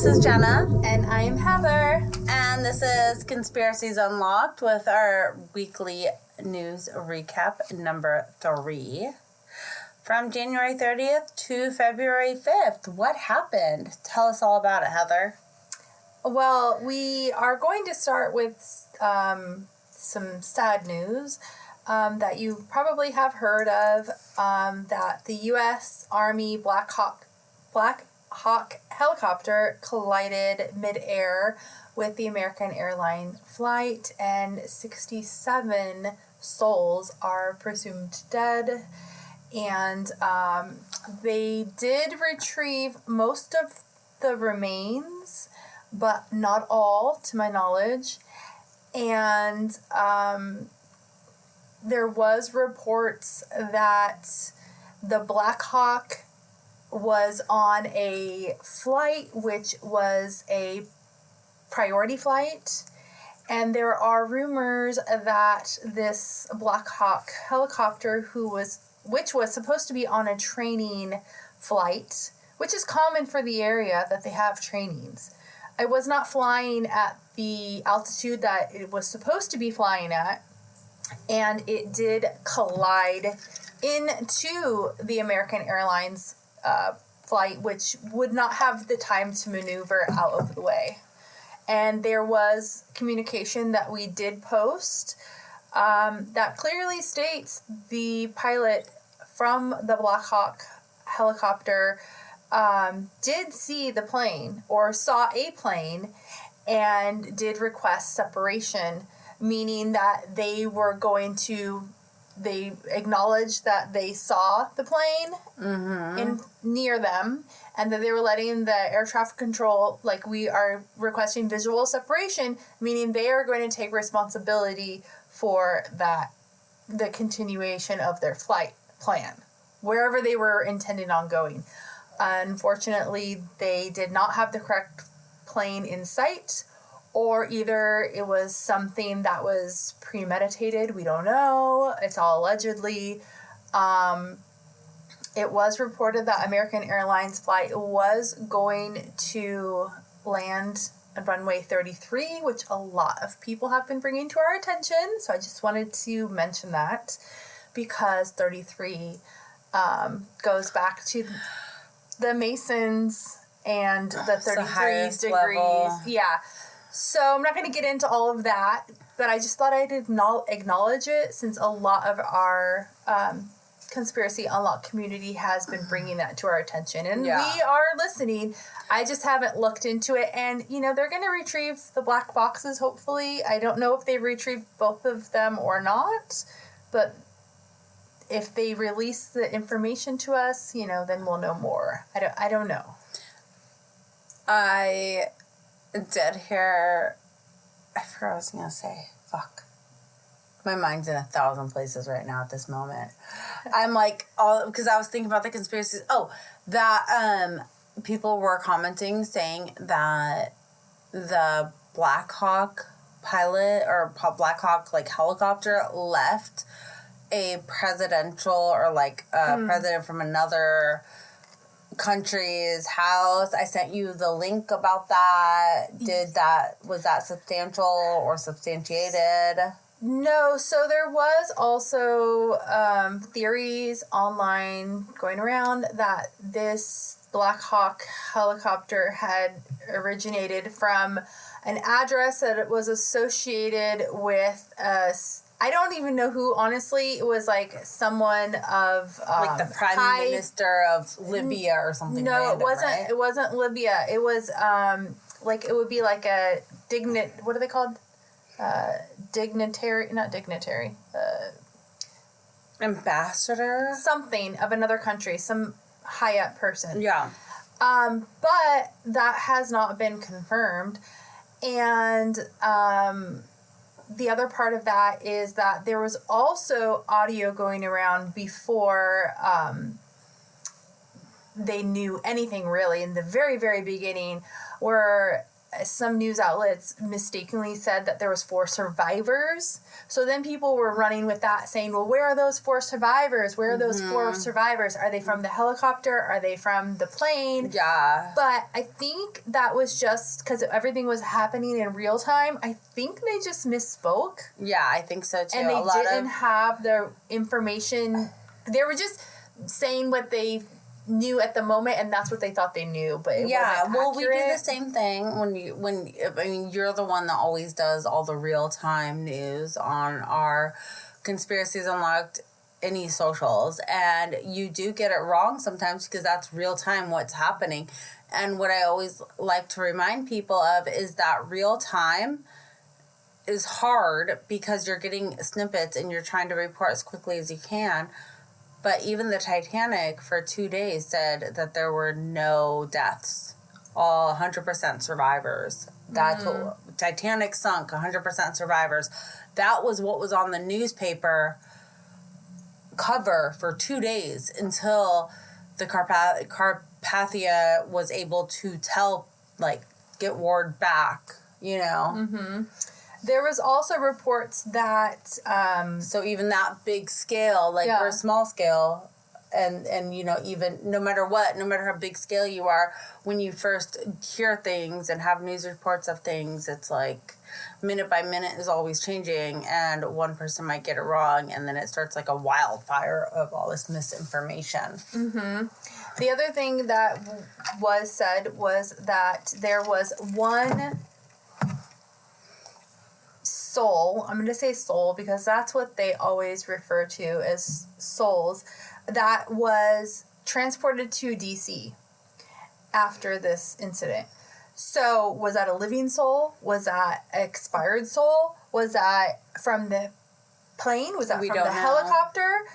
This is Jenna. And I am Heather. And this is Conspiracies Unlocked with our weekly news recap number 3. From January 30th to February 5th. What happened? Tell us all about it, Heather. Well, we are going to start with some sad news that you probably have heard of, that the U.S. Army Black Hawk helicopter collided mid-air with the American airline flight, and 67 souls are presumed dead. And they did retrieve most of the remains, but not all, to my knowledge. And there was reports that the Black Hawk was on a flight which was a priority flight, and there are rumors that this Black Hawk helicopter, which was supposed to be on a training flight, which is common for the area that they have trainings. It was not flying at the altitude that it was supposed to be flying at, and it did collide into the American Airlines flight, which would not have the time to maneuver out of the way. And there was communication that we did post that clearly states the pilot from the Black Hawk helicopter did see the plane, or saw a plane, and did request separation, meaning that they acknowledged that they saw the plane near them, and that they were letting the air traffic control, like, we are requesting visual separation, meaning they are going to take responsibility for the continuation of their flight plan, wherever they were intending on going. Unfortunately, they did not have the correct plane in sight, or either it was something that was premeditated. We don't know. It's all allegedly. It was reported that American Airlines flight was going to land at runway 33, which a lot of people have been bringing to our attention. So I just wanted to mention that, because 33 goes back to the Masons and the 33 degrees. Level. Yeah. So I'm not going to get into all of that, but I just thought I'd acknowledge it, since a lot of our Conspiracy Unlocked community has been bringing that to our attention. And we are listening. I just haven't looked into it. And, they're going to retrieve the black boxes, hopefully. I don't know if they retrieved both of them or not, but if they release the information to us, then we'll know more. I don't know. I did hear, I forgot what I was going to say. Fuck. My mind's in 1,000 places right now at this moment. I'm like, because I was thinking about the conspiracies. That people were commenting saying that the Black Hawk pilot, or Black Hawk helicopter, left a presidential, or president from another country's house. I sent you the link about that. Was that substantial or substantiated? No, so there was also theories online going around that this Black Hawk helicopter had originated from an address that it was associated with I don't even know who, honestly. It was someone of the Prime Minister of Libya or something. No, random, it wasn't. Right? It wasn't Libya. It was it would be like a what are they called? Dignitary, not dignitary. Ambassador? Something of another country, some high up person. Yeah. But that has not been confirmed. And the other part of that is that there was also audio going around before they knew anything, really, in the very, very beginning, where some news outlets mistakenly said that there was 4 survivors. So then people were running with that, saying, well, where are those 4 survivors? Where are those 4 survivors? Are they from the helicopter? Are they from the plane? Yeah. But I think that was just because everything was happening in real time. I think they just misspoke. Yeah, I think so too. And they didn't have the information. They were just saying what they knew at the moment, and that's what they thought they knew, but it wasn't accurate. We do the same thing when you're the one that always does all the real-time news on our Conspiracies Unlocked any socials, and you do get it wrong sometimes because that's real-time what's happening. And what I always like to remind people of is that real-time is hard because you're getting snippets and you're trying to report as quickly as you can. But even the Titanic for 2 days said that there were no deaths. All 100% survivors. That's what Titanic sunk, 100% survivors. That was what was on the newspaper cover for 2 days until the Carpathia was able to get Ward back, you know? Mm-hmm. There was also reports that... so even that big scale, we're small scale, and you know, even no matter how big scale you are, when you first hear things and have news reports of things, it's like minute by minute is always changing, and one person might get it wrong, and then it starts like a wildfire of all this misinformation. Mm-hmm. The other thing that was said was that there was one... soul, I'm going to say soul because that's what they always refer to as souls, that was transported to DC after this incident. So was that a living soul? Was that an expired soul? Was that from the plane? Was that from the helicopter?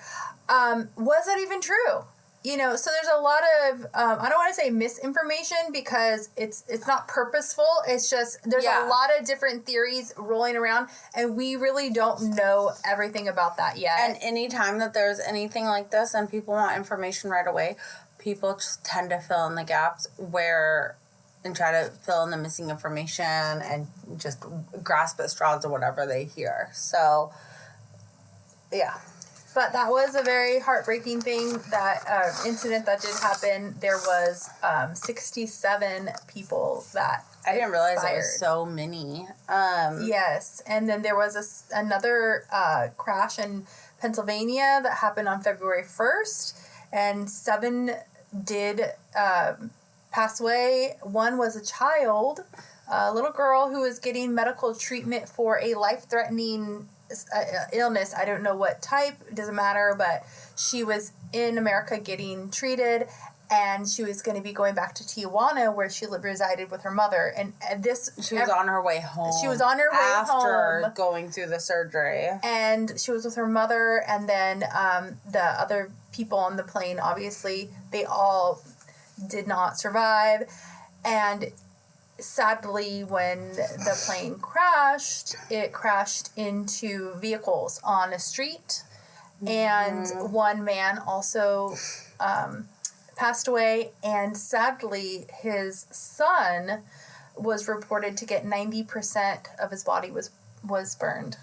Was that even true? You know, so there's a lot of, I don't want to say misinformation because it's not purposeful. It's just, there's a lot of different theories rolling around and we really don't know everything about that yet. And anytime that there's anything like this and people want information right away, people just tend to fill in the gaps and try to fill in the missing information and just grasp at straws or whatever they hear. So, yeah. But that was a very heartbreaking thing, that incident that did happen. There was 67 people that I didn't realize there was so many. Yes, and then there was another crash in Pennsylvania that happened on February 1st, and 7 did pass away. One was a child, a little girl who was getting medical treatment for a life-threatening illness. I don't know what type, it doesn't matter, but she was in America getting treated, and she was going to be going back to Tijuana where she resided with her mother, and she was on her way home. She was on her way home after going through the surgery, and she was with her mother, and then the other people on the plane, obviously they all did not survive, and sadly, when the plane crashed, it crashed into vehicles on a street, and one man also passed away, and sadly, his son was reported to get 90% of his body was burned,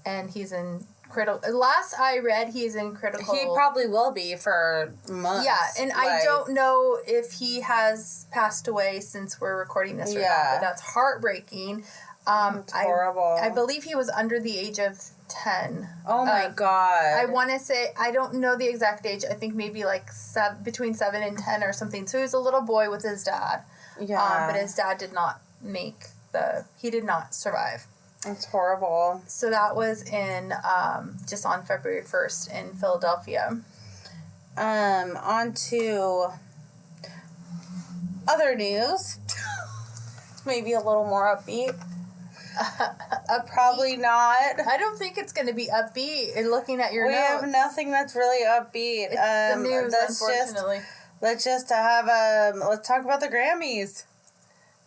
and he's in critical... Last I read, he's in critical... He probably will be for months. Yeah, and I don't know if he has passed away since we're recording this right now, but that's heartbreaking. It's horrible. I believe he was under the age of 10. Oh my God. I want to say, I don't know the exact age. I think maybe like between 7 and 10 or something. So he was a little boy with his dad. Yeah. But his dad did not he did not survive. It's horrible. So that was in, just on February 1st in Philadelphia. On to other news. Maybe a little more upbeat. Probably not. I don't think it's going to be upbeat. And looking at your notes, we have nothing that's really upbeat. It's the news, unfortunately. Let's talk about the Grammys.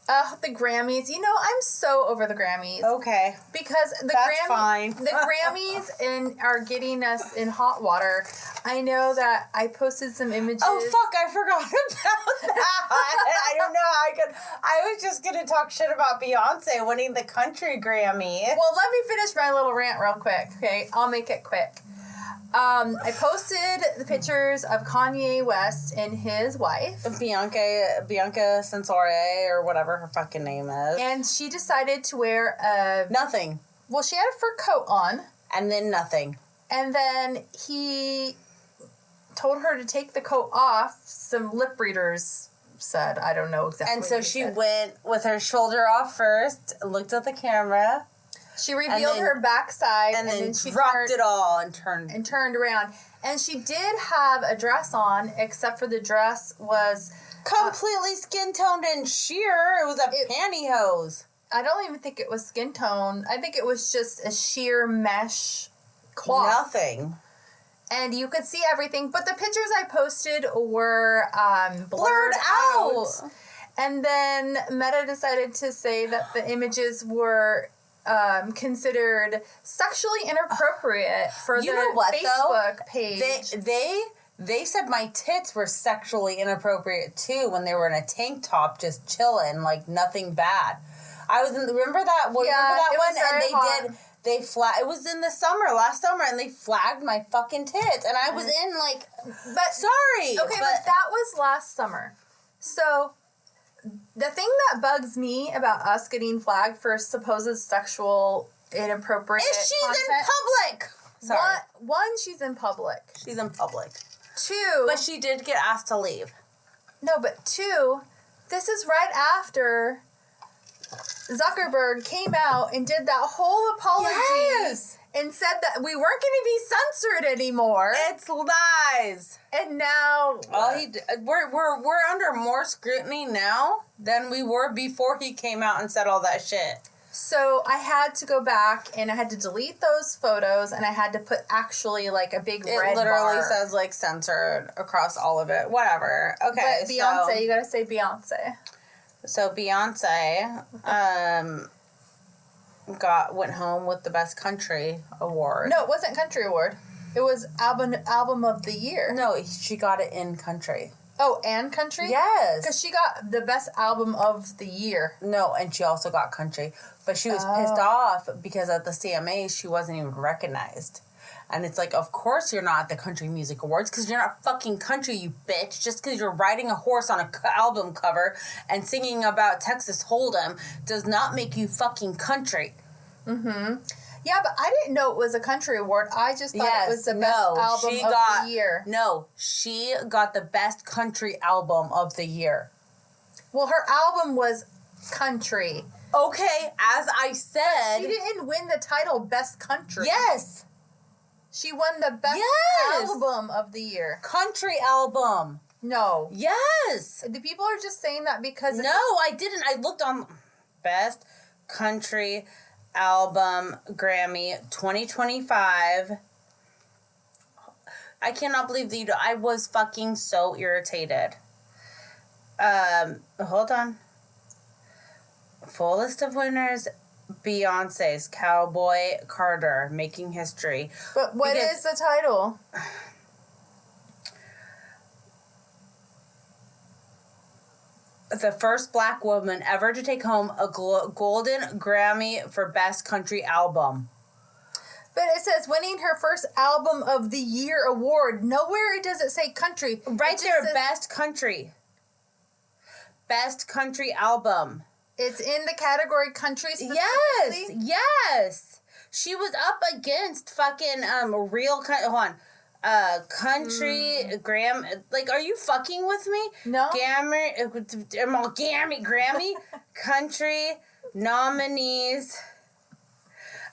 The Grammys. You know, I'm so over the Grammys. Okay. Because the That's fine. The Grammys are getting us in hot water. I know that I posted some images. Oh, fuck, I forgot about that. I don't know how I was just going to talk shit about Beyonce winning the country Grammy. Well, let me finish my little rant real quick, okay? I'll make it quick. I posted the pictures of Kanye West and his wife. Bianca Censore, or whatever her fucking name is. And she decided to wear nothing. Well, she had a fur coat on. And then nothing. And then he told her to take the coat off. Some lip readers said, I don't know exactly. And so she went with her shoulder off first, looked at the camera. She revealed her backside, and then she dropped it all and turned around. And she did have a dress on, except for the dress was completely skin toned and sheer. It was pantyhose. I don't even think it was skin tone. I think it was just a sheer mesh cloth. Nothing. And you could see everything, but the pictures I posted were blurred out. And then Meta decided to say that the images were considered sexually inappropriate for their Facebook page. They said my tits were sexually inappropriate too when they were in a tank top just chilling, like nothing bad. I was in remember that one? And they hot. It was in the last summer, and they flagged my fucking tits, and I was in like, but sorry. Okay, but that was last summer. So the thing that bugs me about us getting flagged for supposed sexual inappropriate is she's content, in public. Sorry. One, she's in public. She's in public. Two, but she did get asked to leave. No, but two, this is right after Zuckerberg came out and did that whole apology and said that we weren't going to be censored anymore. It's lies. And now we're under more scrutiny now than we were before he came out and said all that shit. So I had to go back and I had to delete those photos and I had to put actually like a big red bar. It literally says like censored across all of it. Whatever. Okay. But Beyonce, you gotta say Beyonce. So Beyonce went home with the Best Country Award. No, it wasn't Country Award. It was album of the year. No, she got it in Country. Oh, and Country? Yes. Because she got the Best Album of the Year. No, and she also got Country. But she was pissed off because at the CMAs, she wasn't even recognized. And it's like, of course you're not at the Country Music Awards because you're not fucking country, you bitch. Just because you're riding a horse on an album cover and singing about Texas Hold'em does not make you fucking country. Mm-hmm. Yeah, but I didn't know it was a country award. I just thought it was the best album of the year. No, she got the best country album of the year. Well, her album was country. Okay, as I said. But she didn't win the title Best Country. Yes. She won the best album of the year. Country album. No. Yes. The people are just saying that because... No, I didn't. I looked on Best Country Album Grammy 2025. I cannot believe that I was fucking so irritated. Hold on. Full list of winners. Beyonce's Cowboy Carter, Making History. But what is the title? The first black woman ever to take home a Golden Grammy for Best Country Album. But it says winning her first Album of the Year award. Nowhere does it say country. Right there, Best Country. Best Country Album. It's in the category country specifically? Yes. She was up against fucking real country like, are you fucking with me? No. Grammy country nominees.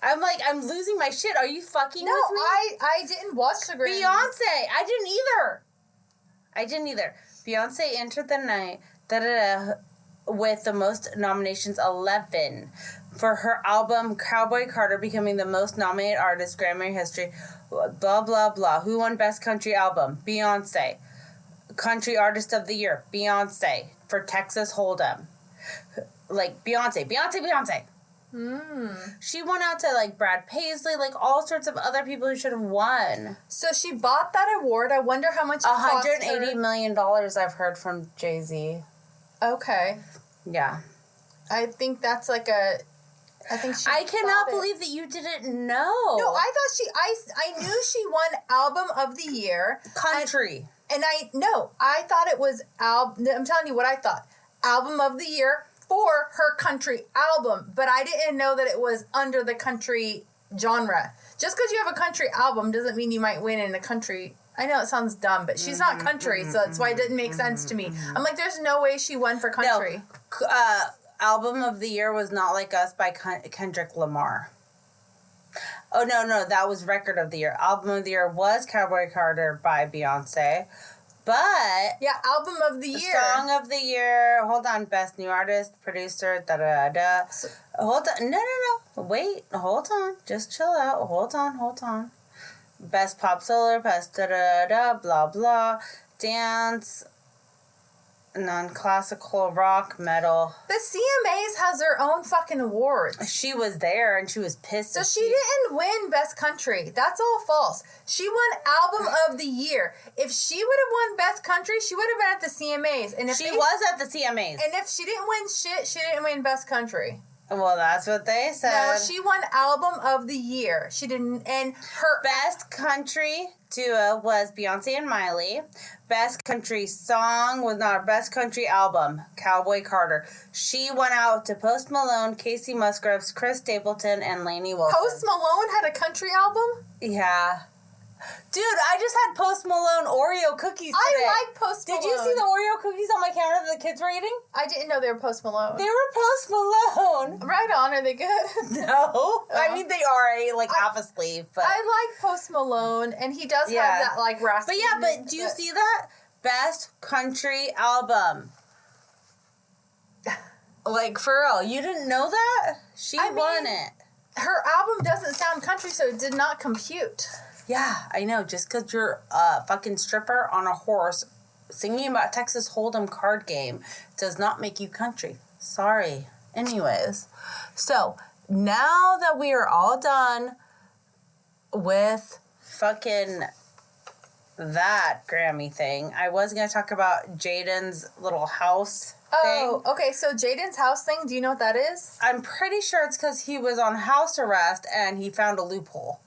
I'm losing my shit. Are you fucking with me? No, I didn't watch the Grammys. Beyonce. I didn't either. Beyonce entered the night with the most nominations, 11, for her album Cowboy Carter, becoming the most nominated artist Grammy history. Blah blah blah. Who won Best Country Album? Beyonce. Country Artist of the Year? Beyonce for Texas Hold'em. like Beyonce. She went out to like Brad Paisley, like all sorts of other people who should have won. So she bought that award. I wonder how much it cost her. $180 million I've heard from Jay-Z. Okay. Yeah. I think that's like a... I cannot believe that you didn't know. No, I thought I knew she won Album of the Year. Country. I thought it was I'm telling you what I thought. Album of the Year for her country album. But I didn't know that it was under the country genre. Just because you have a country album doesn't mean you might win in a country. I know it sounds dumb, but she's not country, so that's why it didn't make sense to me. I'm like, there's no way she won for country. No. Album of the Year was Not Like Us by Kendrick Lamar. Oh, no, that was Record of the Year. Album of the Year was Cowboy Carter by Beyonce. But... yeah, Album of the Year. Song of the Year. Hold on. Best New Artist, Producer, da-da-da. Hold on. No. Wait. Hold on. Just chill out. Hold on. Best Pop Solo, Best da-da-da, blah, blah. Dance... non-classical rock metal. The CMAs has their own fucking awards. She was there and she was pissed. So she didn't win Best Country. That's all false. She won Album of the Year. If she would have won Best Country, she would have been at the CMAs. And if she was at the CMAs. And if she didn't win shit, she didn't win Best Country. Well, that's what they said. No, she won Album of the Year. She didn't, and her Best Country duo was Beyonce and Miley. Best Country Song was not her Best Country Album, Cowboy Carter. She went out to Post Malone, Casey Musgraves, Chris Stapleton, and Lainey Wilson. Post Malone had a country album? Yeah. Dude, I just had Post Malone Oreo cookies today. I like Post Malone. Did you see the Oreo cookies on my counter that the kids were eating? I didn't know they were Post Malone. They were Post Malone. Right on. Are they good? No. I mean, they are half a sleeve, but... I like Post Malone, and he does have that, like, raspy... But yeah, but do you see that? Best Country Album. Like, for real, you didn't know that? She won it. Her album doesn't sound country, so it did not compute. Yeah, I know. Just because you're a fucking stripper on a horse singing about Texas Hold'em card game does not make you country. Sorry. Anyways, so now that we are all done with fucking that Grammy thing, I was going to talk about Jaden's little house thing. Oh, okay. So Jaden's house thing, do you know what that is? I'm pretty sure it's because he was on house arrest and he found a loophole.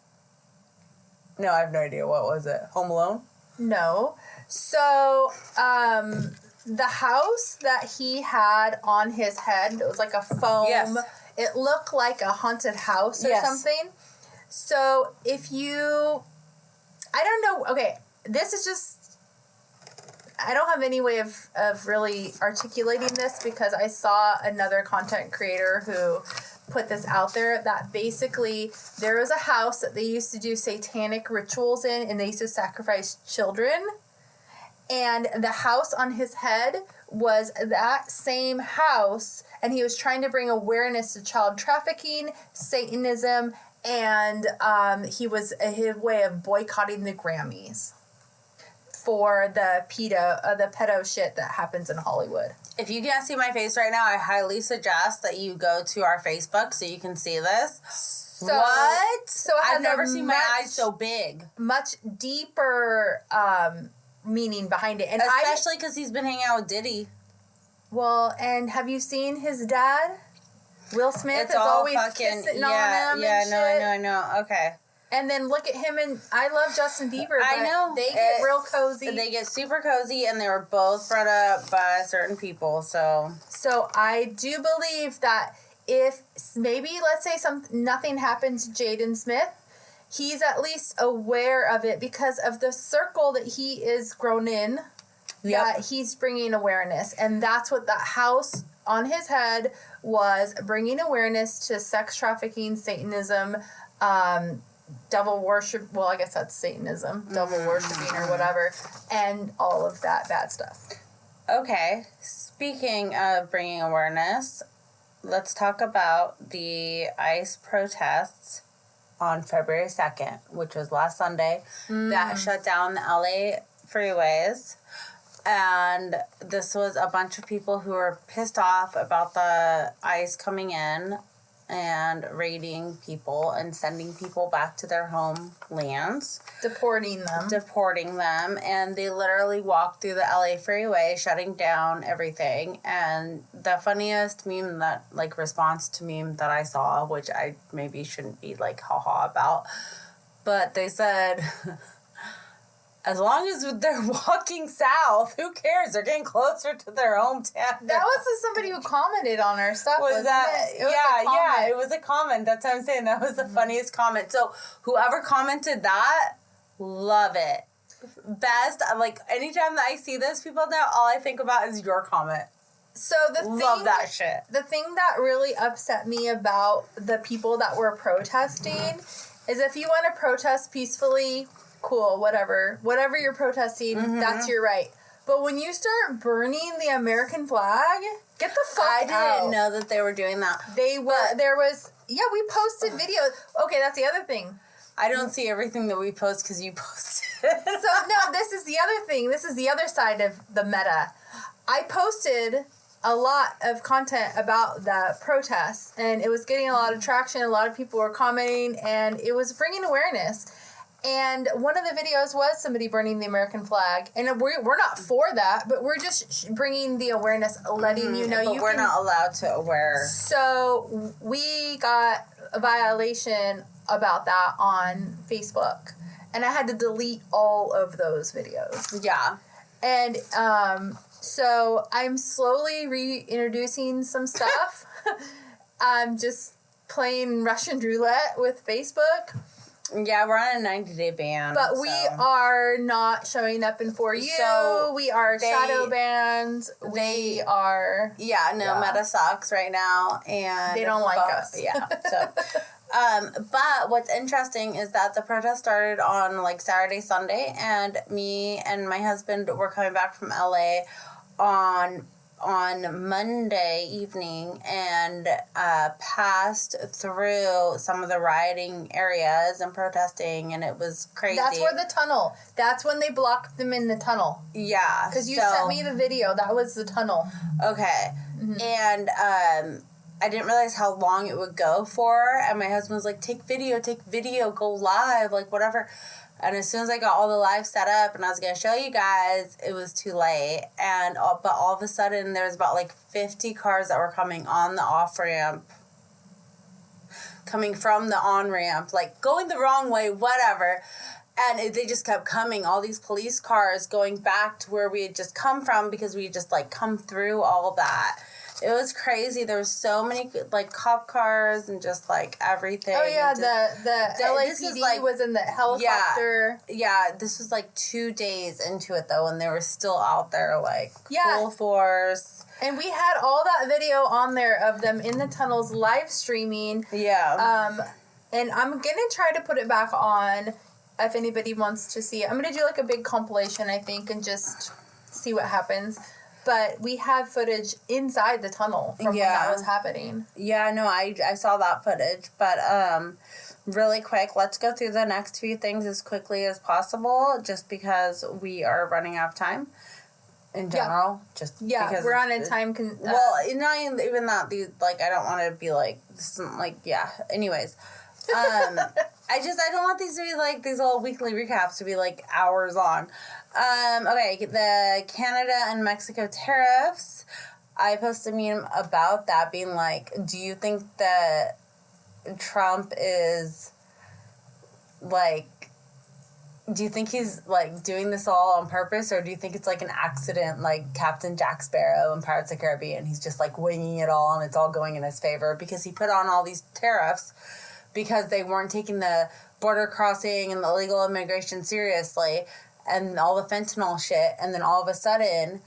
No, I have no idea. What was it? Home Alone? No. So, the house that he had on his head, it was like a foam. Yes. It looked like a haunted house or something. So, if you... I don't know. Okay, this is just... I don't have any way of really articulating this because I saw another content creator who put this out there that basically there was a house that they used to do satanic rituals in and they used to sacrifice children. And the house on his head was that same house, and he was trying to bring awareness to child trafficking, Satanism, and his way of boycotting the Grammys for the pedo shit that happens in Hollywood. If you can't see my face right now, I highly suggest that you go to our Facebook so you can see this. So, what? So I've never seen my eyes so big. Much deeper meaning behind it. And especially because he's been hanging out with Diddy. Well, and have you seen his dad? Will Smith is always kissing on him and shit. I know. Okay. And then look at him, and I love Justin Bieber, but I know. They get real cozy. They get super cozy, and they were both brought up by certain people, so... So I do believe that if maybe, let's say nothing happened to Jaden Smith, he's at least aware of it because of the circle that he is grown in, that he's bringing awareness. And that's what that house on his head was, bringing awareness to sex trafficking, Satanism, devil worship, well, I guess that's Satanism, devil worshiping or whatever, and all of that bad stuff. Okay, speaking of bringing awareness, let's talk about the ICE protests on February 2nd, which was last Sunday, that shut down the LA freeways. And this was a bunch of people who were pissed off about the ICE coming in and raiding people and sending people back to their homelands. Deporting them. And they literally walked through the LA freeway, shutting down everything. And the funniest meme that, like, response to meme that I saw, which I maybe shouldn't be, like, haha about, but they said... As long as they're walking south, who cares? They're getting closer to their hometown. That was somebody who commented on our stuff, wasn't it? It was a comment. That's what I'm saying. That was the funniest comment. So whoever commented that, love it. Best. Like, anytime that I see this, people now, all I think about is your comment. So love that shit. The thing that really upset me about the people that were protesting is if you want to protest peacefully... Cool, whatever you're protesting, that's your right. But when you start burning the American flag, get the fuck out. I didn't know that they were doing that. We posted videos. Okay, that's the other thing. I don't see everything that we post because you posted. This is the other thing. This is the other side of the meta. I posted a lot of content about the protests, and it was getting a lot of traction. A lot of people were commenting, and it was bringing awareness. And one of the videos was somebody burning the American flag. And we're not for that, but we're just bringing the awareness, letting you know. But we're not allowed to wear. So we got a violation about that on Facebook. And I had to delete all of those videos. Yeah. And so I'm slowly reintroducing some stuff. I'm just playing Russian roulette with Facebook. Yeah, we're on a 90-day ban. But we are not showing up in For You. So we are shadow bans. Meta sucks right now. And they don't like us. Yeah. So, but what's interesting is that the protest started on, like, Saturday, Sunday. And me and my husband were coming back from LA on Monday evening and passed through some of the rioting areas and protesting, and it was crazy. That's where the tunnel. That's when they blocked them in the tunnel. Yeah. Because you sent me the video. That was the tunnel. Okay. Mm-hmm. And I didn't realize how long it would go for, and my husband was like, take video, go live, like, whatever. And as soon as I got all the live set up and I was going to show you guys, it was too late. But all of a sudden, there was about, like, 50 cars that were coming on the off-ramp, coming from the on-ramp, like, going the wrong way, whatever. And they just kept coming, all these police cars going back to where we had just come from because we had just, like, come through all that. It was crazy. There were so many, like, cop cars and just, like, everything. Oh, yeah, the LAPD was in the helicopter. Yeah, this was, like, 2 days into it, though, and they were still out there, like, full force. And we had all that video on there of them in the tunnels live streaming. Yeah. And I'm going to try to put it back on if anybody wants to see it. I'm going to do, like, a big compilation, I think, and just see what happens. But we have footage inside the tunnel from when that was happening. Yeah, no, I saw that footage. But really quick, let's go through the next few things as quickly as possible, just because we are running out of time in general. Yeah. Because we're on a time... not even that. I don't want to be like... Anyways. I don't want these to be, like, these little weekly recaps to be, like, hours long. Okay, the Canada and Mexico tariffs. I posted a meme about that being like, do you think that Trump is, like, do you think he's, like, doing this all on purpose, or do you think it's, like, an accident, like Captain Jack Sparrow in Pirates of the Caribbean? He's just, like, winging it all and it's all going in his favor because he put on all these tariffs because they weren't taking the border crossing and the illegal immigration seriously and all the fentanyl shit. And then all of a sudden,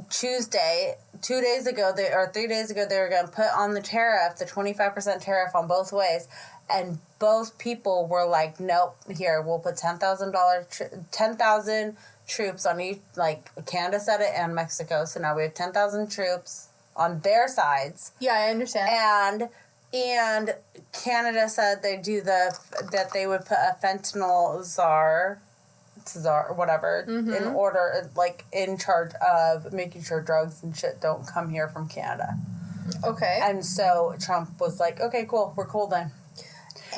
Tuesday, 2 days ago, 3 days ago, they were going to put on the tariff, the 25% tariff on both ways. And both people were like, nope, here, we'll put $10,000 troops on each, like, Canada said it and Mexico. So now we have 10,000 troops on their sides. Yeah, I understand. And Canada said that they would put a fentanyl czar czar, whatever, in order, like, in charge of making sure drugs and shit don't come here from Canada. Okay. And so Trump was like, okay, cool, we're cool then.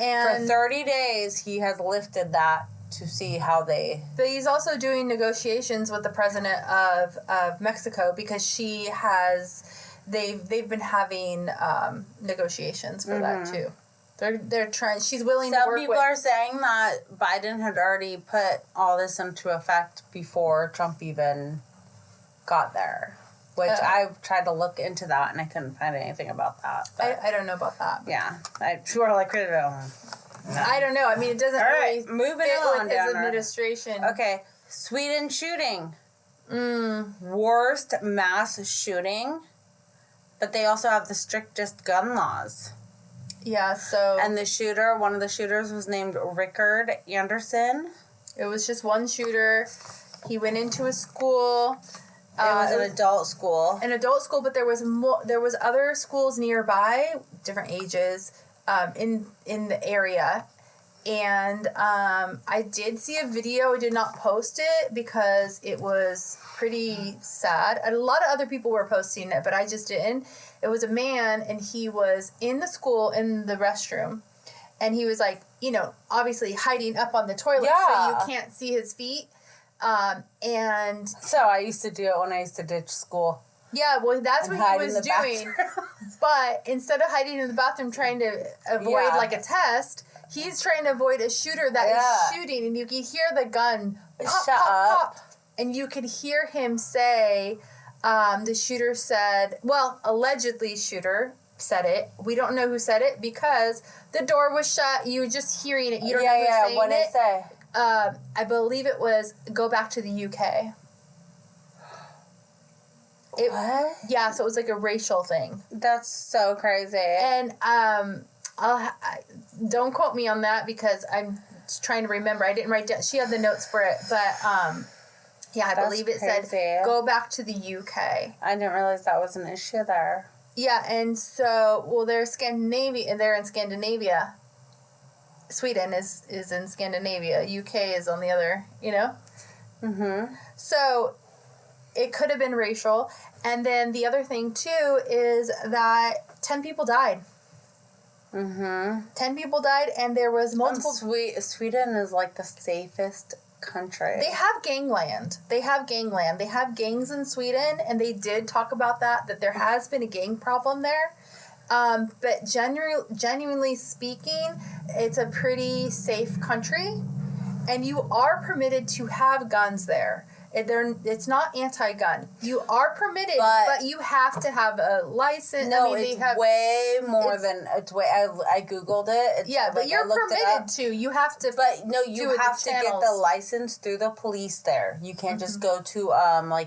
And for 30 days, he has lifted that to see how they... But he's also doing negotiations with the president of Mexico because she has... They've been having negotiations for that, too. They're trying... She's willing to work with... Some people are saying that Biden had already put all this into effect before Trump even got there. Which I tried to look into that, and I couldn't find anything about that. I don't know about that. Yeah. People are like, I don't know. I mean, it doesn't really moving fit on with his administration. Okay. Sweden shooting. Worst mass shooting. But they also have the strictest gun laws. Yeah, so... And one of the shooters was named Rickard Anderson. It was just one shooter. He went into a school. It was an adult school. An adult school, but there was other schools nearby, different ages, in the area. And I did see a video. I did not post it because it was pretty sad. A lot of other people were posting it, but I just didn't. It was a man, and he was in the school in the restroom. And he was like, obviously hiding up on the toilet so you can't see his feet. And so I used to do it when I used to ditch school. Yeah, well, that's what he was doing. But instead of hiding in the bathroom trying to avoid like a test, he's trying to avoid a shooter that is shooting, and you can hear the gun pop, Shut pop, up. pop, and you can hear him say, the shooter said, well, allegedly shooter said it. We don't know who said it because the door was shut. You were just hearing it. You don't know who's saying what did it say? I believe it was go back to the UK. What? Yeah, so it was like a racial thing. That's so crazy. And don't quote me on that because I'm trying to remember. I didn't write down. She had the notes for it, but I believe it said go back to the UK. I didn't realize that was an issue there. Yeah, and so they're Scandinavia, and they're in Scandinavia. Sweden is in Scandinavia. UK is on the other, So it could have been racial. And then the other thing, too, is that 10 people died. 10 people died, and there was multiple... Sweden is like the safest country. They have gangland. They have gangs in Sweden, and they did talk about that there has been a gang problem there. But genuinely speaking, it's a pretty safe country, and you are permitted to have guns there. It's not anti-gun. You are permitted, but you have to have a license. No, it's way more than... I Googled it. But you're permitted to. You have to... But no, you have to get the license through the police there. You can't just go to...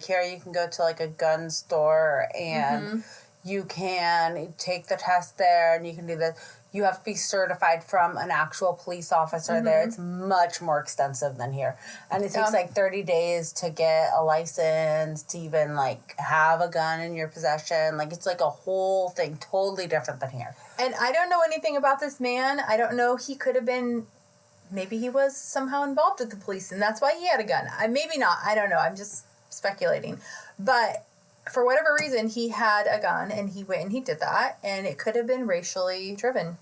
here you can go to like a gun store and... You can take the test there, and you can do this. You have to be certified from an actual police officer there. It's much more extensive than here. And it takes, 30 days to get a license, to even, have a gun in your possession. It's, a whole thing, totally different than here. And I don't know anything about this man. I don't know. He could have been... Maybe he was somehow involved with the police, and that's why he had a gun. Maybe not. I don't know. I'm just speculating. But... For whatever reason, he had a gun, and he went and he did that, and it could have been racially driven.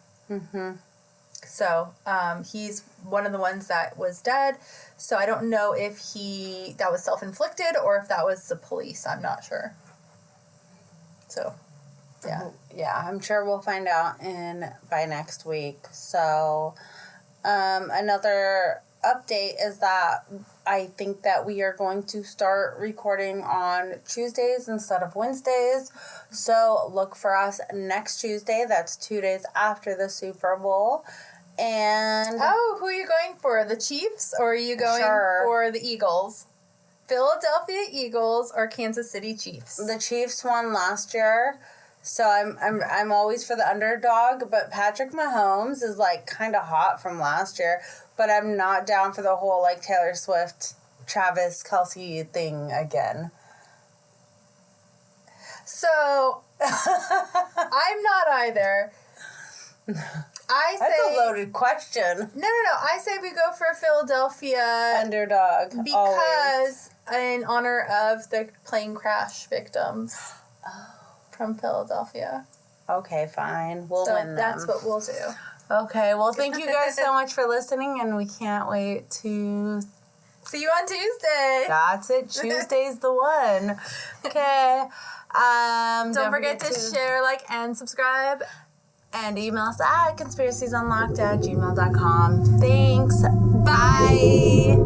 So, he's one of the ones that was dead, so I don't know if that was self-inflicted or if that was the police. I'm not sure. So, yeah. Yeah, I'm sure we'll find out by next week. So, another update is that I think that we are going to start recording on Tuesdays instead of Wednesdays. So look for us next Tuesday. That's 2 days after the Super Bowl. And who are you going for? The Chiefs, or are you going for the Eagles? Philadelphia Eagles or Kansas City Chiefs? The Chiefs won last year. So I'm always for the underdog, but Patrick Mahomes is kind of hot from last year. But I'm not down for the whole Taylor Swift, Travis Kelce thing again. So I'm not either. That's a loaded question. No. I say we go for Philadelphia Underdog. because Always. in honor of the plane crash victims from Philadelphia. Okay, fine. We'll win them. That's what we'll do. Okay, well, thank you guys so much for listening, and we can't wait to see you on Tuesday. That's it. Tuesday's the one. Okay. Don't forget to share, like, and subscribe. And email us at conspiraciesunlocked@gmail.com. Thanks. Bye.